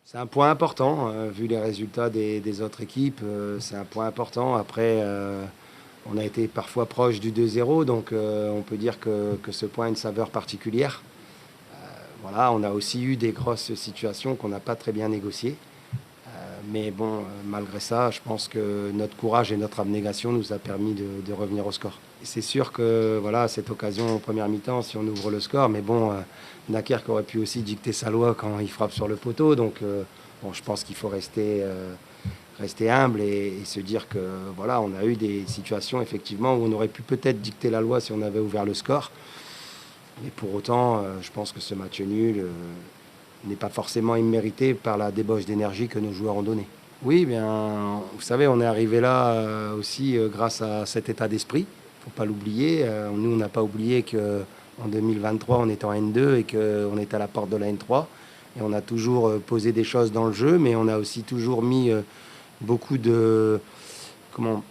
C'est un point important, vu les résultats des autres équipes, c'est un point important. Après, on a été parfois proche du 2-0, donc on peut dire que ce point a une saveur particulière. Voilà, on a aussi eu des grosses situations qu'on n'a pas très bien négociées. Mais bon, malgré ça, je pense que notre courage et notre abnégation nous a permis de revenir au score. C'est sûr que voilà, cette occasion en première mi-temps, si on ouvre le score, mais bon, Dunkerque aurait pu aussi dicter sa loi quand il frappe sur le poteau. Donc bon, je pense qu'il faut rester humble et se dire que voilà, on a eu des situations effectivement où on aurait pu peut-être dicter la loi si on avait ouvert le score. Mais pour autant, je pense que ce match nul n'est pas forcément immérité par la débauche d'énergie que nos joueurs ont donnée. Oui, bien, vous savez, on est arrivé là aussi grâce à cet état d'esprit. Il ne faut pas l'oublier. Nous, on n'a pas oublié qu'en 2023, on était en N2 et qu'on était à la porte de la N3. Et on a toujours posé des choses dans le jeu, mais on a aussi toujours mis beaucoup de, comment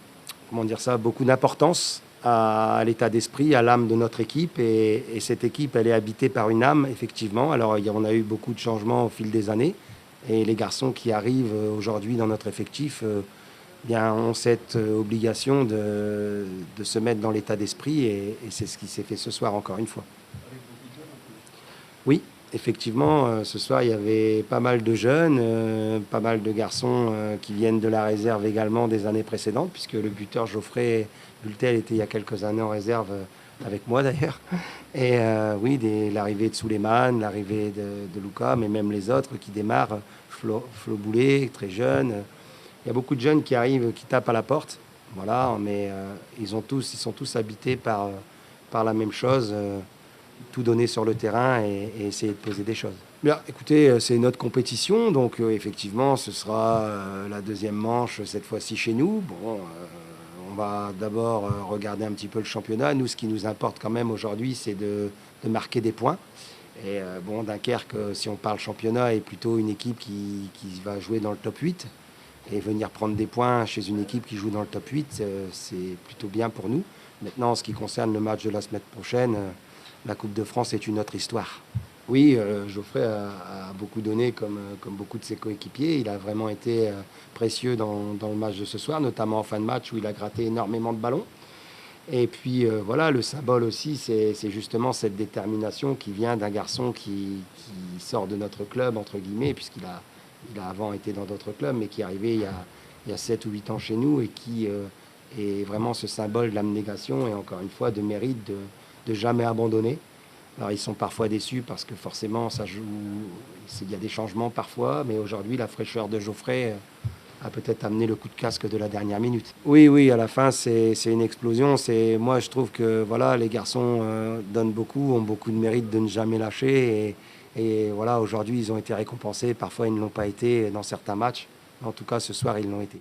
dire ça, beaucoup d'importance à l'état d'esprit, à l'âme de notre équipe. Et cette équipe, elle est habitée par une âme, effectivement. Alors, on a eu beaucoup de changements au fil des années. Et les garçons qui arrivent aujourd'hui dans notre effectif bien, ont cette obligation de se mettre dans l'état d'esprit. Et c'est ce qui s'est fait ce soir, encore une fois. Oui, effectivement, ce soir, il y avait pas mal de jeunes, pas mal de garçons qui viennent de la réserve également des années précédentes, puisque le buteur Geoffrey Bultel était il y a quelques années en réserve avec moi d'ailleurs. Et oui, l'arrivée de Souleymane, l'arrivée de Luca, mais même les autres qui démarrent, Flo Boulet, très jeune. Il y a beaucoup de jeunes qui arrivent, qui tapent à la porte. Voilà, mais ils sont tous habités par la même chose. Tout donner sur le terrain et essayer de poser des choses. Bien, écoutez, c'est notre compétition, donc effectivement, ce sera la deuxième manche cette fois-ci chez nous. Bon, on va d'abord regarder un petit peu le championnat. Nous, ce qui nous importe quand même aujourd'hui, c'est de marquer des points. Et bon, Dunkerque, si on parle championnat, est plutôt une équipe qui va jouer dans le top 8. Et venir prendre des points chez une équipe qui joue dans le top 8, c'est plutôt bien pour nous. Maintenant, en ce qui concerne le match de la semaine prochaine, la Coupe de France est une autre histoire. Oui, Geoffrey a beaucoup donné comme beaucoup de ses coéquipiers. Il a vraiment été précieux dans le match de ce soir, notamment en fin de match où il a gratté énormément de ballons. Et puis voilà, le symbole aussi, c'est justement cette détermination qui vient d'un garçon qui sort de notre club, entre guillemets, il a avant été dans d'autres clubs, mais qui est arrivé il y a 7 ou 8 ans chez nous et qui est vraiment ce symbole de l'abnégation et encore une fois de mérite de jamais abandonner. Alors ils sont parfois déçus parce que forcément ça joue, il y a des changements parfois, mais aujourd'hui la fraîcheur de Geoffrey a peut-être amené le coup de casque de la dernière minute. Oui, oui, à la fin c'est une explosion. Moi je trouve que voilà, les garçons donnent beaucoup, ont beaucoup de mérite de ne jamais lâcher et voilà, aujourd'hui ils ont été récompensés. Parfois ils ne l'ont pas été dans certains matchs, mais en tout cas ce soir ils l'ont été.